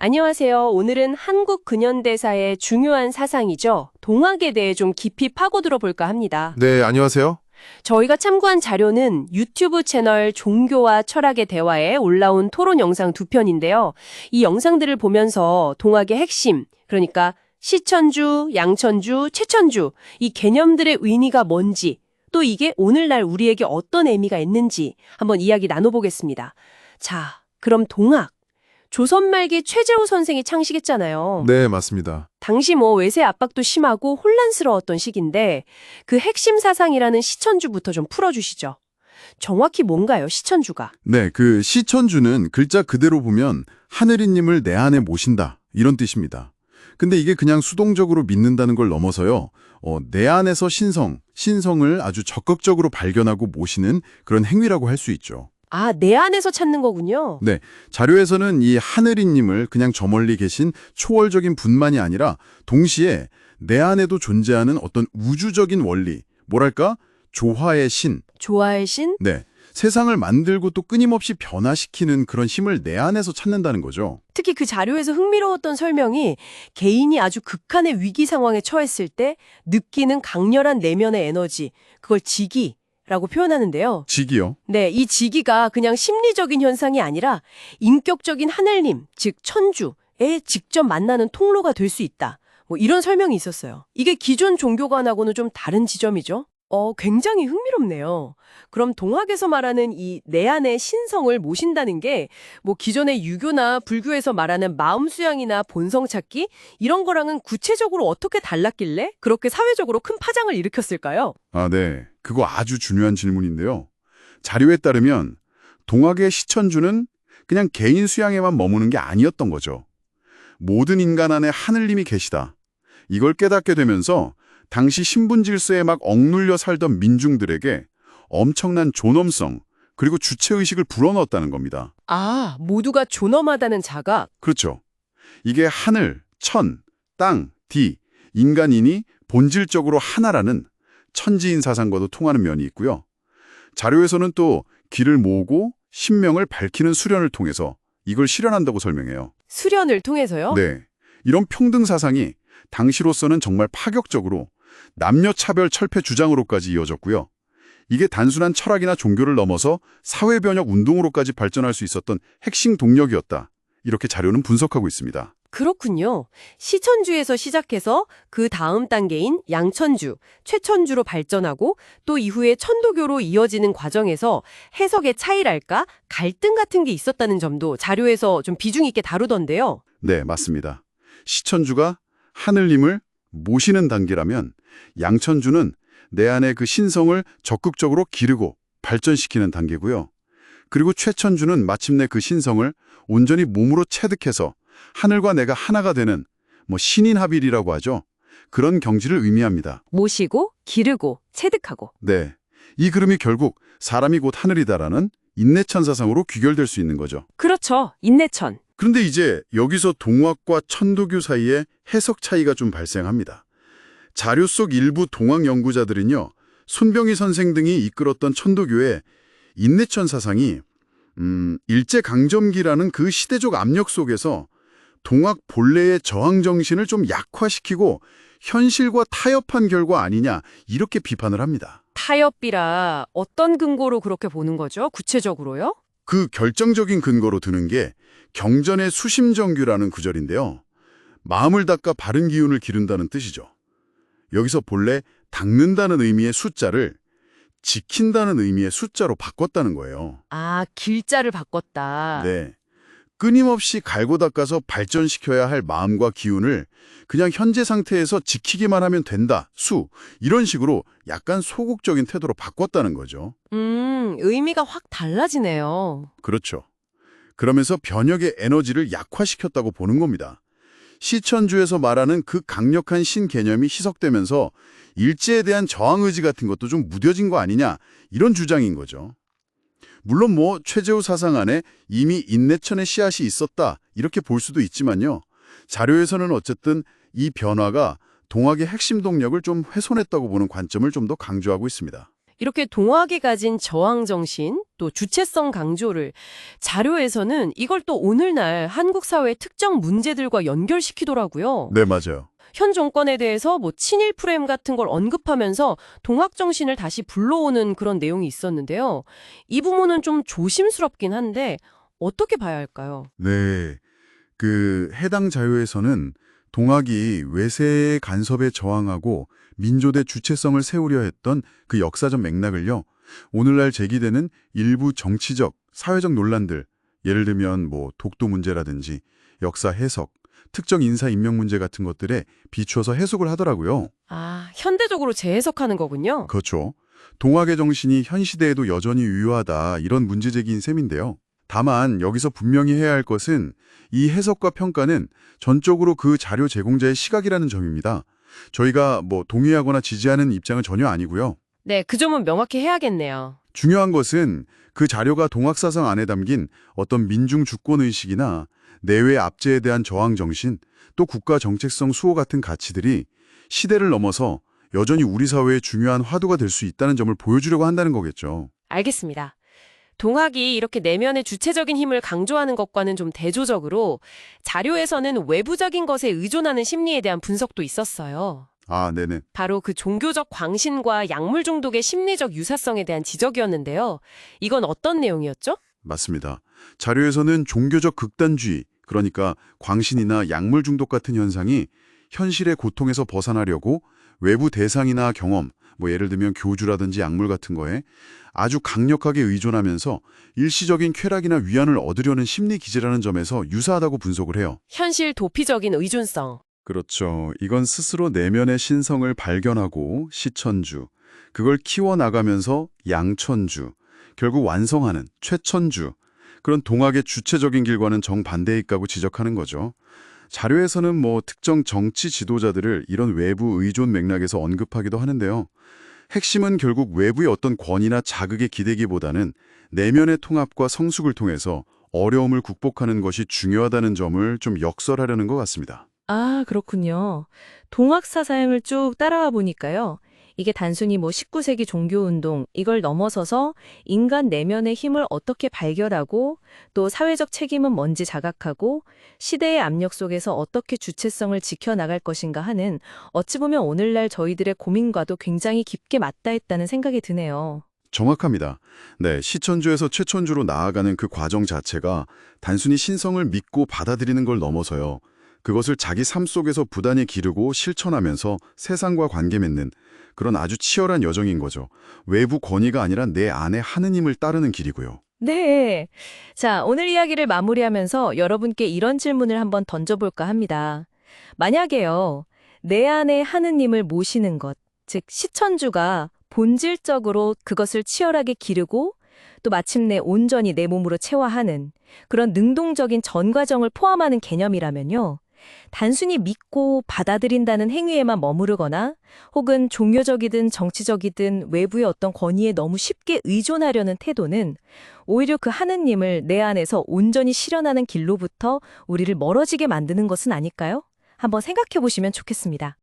안녕하세요. 오늘은 한국 근현대사의 중요한 사상이죠. 동학에 대해 좀 깊이 파고들어 볼까 합니다. 네, 안녕하세요. 저희가 참고한 자료는 유튜브 채널 종교와 철학의 대화에 올라온 토론 영상 2편인데요. 이 영상들을 보면서 동학의 핵심, 그러니까 시천주, 양천주, 최천주, 이 개념들의 의미가 뭔지, 또 이게 오늘날 우리에게 어떤 의미가 있는지 한번 이야기 나눠보겠습니다. 자, 그럼 동학. 조선 말기 최재호 선생이 창시했잖아요. 네, 맞습니다. 당시 외세 압박도 심하고 혼란스러웠던 시기인데 그 핵심 사상이라는 시천주부터 좀 풀어주시죠. 정확히 뭔가요, 시천주가? 네, 그 시천주는 글자 그대로 보면 하늘이님을 내 안에 모신다 이런 뜻입니다. 근데 이게 그냥 수동적으로 믿는다는 걸 넘어서요. 내 안에서 신성을 아주 적극적으로 발견하고 모시는 그런 행위라고 할 수 있죠. 아, 내 안에서 찾는 거군요. 네, 자료에서는 이 하늘이님을 그냥 저 멀리 계신 초월적인 분만이 아니라 동시에 내 안에도 존재하는 어떤 우주적인 원리, 뭐랄까? 조화의 신. 조화의 신? 네, 세상을 만들고 또 끊임없이 변화시키는 그런 힘을 내 안에서 찾는다는 거죠. 특히 그 자료에서 흥미로웠던 설명이 개인이 아주 극한의 위기 상황에 처했을 때 느끼는 강렬한 내면의 에너지, 그걸 지기 라고 표현하는데요. 지기요? 네, 이 지기가 그냥 심리적인 현상이 아니라 인격적인 하늘님, 즉 천주에 직접 만나는 통로가 될 수 있다. 이런 설명이 있었어요. 이게 기존 종교관하고는 좀 다른 지점이죠. 굉장히 흥미롭네요. 그럼 동학에서 말하는 이 내 안의 신성을 모신다는 게 기존의 유교나 불교에서 말하는 마음 수양이나 본성 찾기 이런 거랑은 구체적으로 어떻게 달랐길래 그렇게 사회적으로 큰 파장을 일으켰을까요? 아, 네. 그거 아주 중요한 질문인데요. 자료에 따르면 동학의 시천주는 그냥 개인 수양에만 머무는 게 아니었던 거죠. 모든 인간 안에 하늘님이 계시다. 이걸 깨닫게 되면서 당시 신분 질서에 막 억눌려 살던 민중들에게 엄청난 존엄성 그리고 주체의식을 불어넣었다는 겁니다. 아, 모두가 존엄하다는 자각. 그렇죠. 이게 하늘, 천, 땅, 디, 인간인이 본질적으로 하나라는 천지인 사상과도 통하는 면이 있고요. 자료에서는 또 길을 모으고 신명을 밝히는 수련을 통해서 이걸 실현한다고 설명해요. 수련을 통해서요? 네, 이런 평등 사상이 당시로서는 정말 파격적으로 남녀 차별 철폐 주장으로까지 이어졌고요. 이게 단순한 철학이나 종교를 넘어서 사회 변혁 운동으로까지 발전할 수 있었던 핵심 동력이었다. 이렇게 자료는 분석하고 있습니다. 그렇군요. 시천주에서 시작해서 그 다음 단계인 양천주, 최천주로 발전하고 또 이후에 천도교로 이어지는 과정에서 해석의 차이랄까 갈등 같은 게 있었다는 점도 자료에서 좀 비중 있게 다루던데요. 네, 맞습니다. 시천주가 하늘님을 모시는 단계라면 양천주는 내 안의 그 신성을 적극적으로 기르고 발전시키는 단계고요. 그리고 최천주는 마침내 그 신성을 온전히 몸으로 체득해서 하늘과 내가 하나가 되는 신인합일이라고 하죠. 그런 경지를 의미합니다. 모시고, 기르고, 체득하고. 네, 이 그림이 결국 사람이 곧 하늘이다라는 인내천 사상으로 귀결될 수 있는 거죠. 그렇죠. 인내천. 그런데 이제 여기서 동학과 천도교 사이에 해석 차이가 좀 발생합니다. 자료 속 일부 동학 연구자들은요, 손병희 선생 등이 이끌었던 천도교의 인내천 사상이 일제강점기라는 그 시대적 압력 속에서 동학 본래의 저항 정신을 좀 약화시키고 현실과 타협한 결과 아니냐 이렇게 비판을 합니다. 타협이라 어떤 근거로 그렇게 보는 거죠? 구체적으로요? 그 결정적인 근거로 드는 게 경전의 수심정규라는 구절인데요. 마음을 닦아 바른 기운을 기른다는 뜻이죠. 여기서 본래 닦는다는 의미의 숫자를 지킨다는 의미의 숫자로 바꿨다는 거예요. 아, 길자를 바꿨다. 네. 끊임없이 갈고 닦아서 발전시켜야 할 마음과 기운을 그냥 현재 상태에서 지키기만 하면 된다, 이런 식으로 약간 소극적인 태도로 바꿨다는 거죠. 의미가 확 달라지네요. 그렇죠. 그러면서 변혁의 에너지를 약화시켰다고 보는 겁니다. 시천주에서 말하는 그 강력한 신 개념이 희석되면서 일제에 대한 저항 의지 같은 것도 좀 무뎌진 거 아니냐, 이런 주장인 거죠. 물론 최재호 사상 안에 이미 인내천의 씨앗이 있었다 이렇게 볼 수도 있지만요. 자료에서는 어쨌든 이 변화가 동학의 핵심 동력을 좀 훼손했다고 보는 관점을 좀 더 강조하고 있습니다. 이렇게 동학이 가진 저항정신, 또 주체성 강조를 자료에서는 이걸 또 오늘날 한국 사회의 특정 문제들과 연결시키더라고요. 네, 맞아요. 현 정권에 대해서 뭐 친일 프레임 같은 걸 언급하면서 동학 정신을 다시 불러오는 그런 내용이 있었는데요. 이 부분은 좀 조심스럽긴 한데 어떻게 봐야 할까요? 네. 해당 자료에서는 동학이 외세의 간섭에 저항하고 민족의 주체성을 세우려 했던 그 역사적 맥락을요, 오늘날 제기되는 일부 정치적, 사회적 논란들, 예를 들면 뭐 독도 문제라든지 역사 해석, 특정 인사 임명 문제 같은 것들에 비추어서 해석을 하더라고요. 아, 현대적으로 재해석하는 거군요. 그렇죠. 동학의 정신이 현 시대에도 여전히 유효하다, 이런 문제제기인 셈인데요. 다만 여기서 분명히 해야 할 것은 이 해석과 평가는 전적으로 그 자료 제공자의 시각이라는 점입니다. 저희가 뭐 동의하거나 지지하는 입장은 전혀 아니고요. 네, 그 점은 명확히 해야겠네요. 중요한 것은 그 자료가 동학사상 안에 담긴 어떤 민중 주권의식이나 내외 압제에 대한 저항 정신, 또 국가 정책성 수호 같은 가치들이 시대를 넘어서 여전히 우리 사회의 중요한 화두가 될 수 있다는 점을 보여주려고 한다는 거겠죠. 알겠습니다. 동학이 이렇게 내면의 주체적인 힘을 강조하는 것과는 좀 대조적으로 자료에서는 외부적인 것에 의존하는 심리에 대한 분석도 있었어요. 아, 네네. 바로 그 종교적 광신과 약물 중독의 심리적 유사성에 대한 지적이었는데요. 이건 어떤 내용이었죠? 맞습니다. 자료에서는 종교적 극단주의, 그러니까 광신이나 약물 중독 같은 현상이 현실의 고통에서 벗어나려고 외부 대상이나 경험, 뭐 예를 들면 교주라든지 약물 같은 거에 아주 강력하게 의존하면서 일시적인 쾌락이나 위안을 얻으려는 심리 기제라는 점에서 유사하다고 분석을 해요. 현실 도피적인 의존성. 그렇죠. 이건 스스로 내면의 신성을 발견하고 시천주, 그걸 키워나가면서 양천주, 결국 완성하는 최천주, 그런 동학의 주체적인 길과는 정반대에 있다고 지적하는 거죠. 자료에서는 뭐 특정 정치 지도자들을 이런 외부 의존 맥락에서 언급하기도 하는데요. 핵심은 결국 외부의 어떤 권위나 자극에 기대기보다는 내면의 통합과 성숙을 통해서 어려움을 극복하는 것이 중요하다는 점을 좀 역설하려는 것 같습니다. 아, 그렇군요. 동학 사상을 쭉 따라와 보니까요. 이게 단순히 뭐 19세기 종교운동, 이걸 넘어서서 인간 내면의 힘을 어떻게 발견하고 또 사회적 책임은 뭔지 자각하고 시대의 압력 속에서 어떻게 주체성을 지켜나갈 것인가 하는 어찌 보면 오늘날 저희들의 고민과도 굉장히 깊게 맞닿았다는 생각이 드네요. 정확합니다. 네, 시천주에서 최천주로 나아가는 그 과정 자체가 단순히 신성을 믿고 받아들이는 걸 넘어서요. 그것을 자기 삶 속에서 부단히 기르고 실천하면서 세상과 관계 맺는 그런 아주 치열한 여정인 거죠. 외부 권위가 아니라 내 안에 하느님을 따르는 길이고요. 네. 자, 오늘 이야기를 마무리하면서 여러분께 이런 질문을 한번 던져볼까 합니다. 만약에요, 내 안에 하느님을 모시는 것, 즉 시천주가 본질적으로 그것을 치열하게 기르고 또 마침내 온전히 내 몸으로 체화하는 그런 능동적인 전 과정을 포함하는 개념이라면요. 단순히 믿고 받아들인다는 행위에만 머무르거나 혹은 종교적이든 정치적이든 외부의 어떤 권위에 너무 쉽게 의존하려는 태도는 오히려 그 하느님을 내 안에서 온전히 실현하는 길로부터 우리를 멀어지게 만드는 것은 아닐까요? 한번 생각해 보시면 좋겠습니다.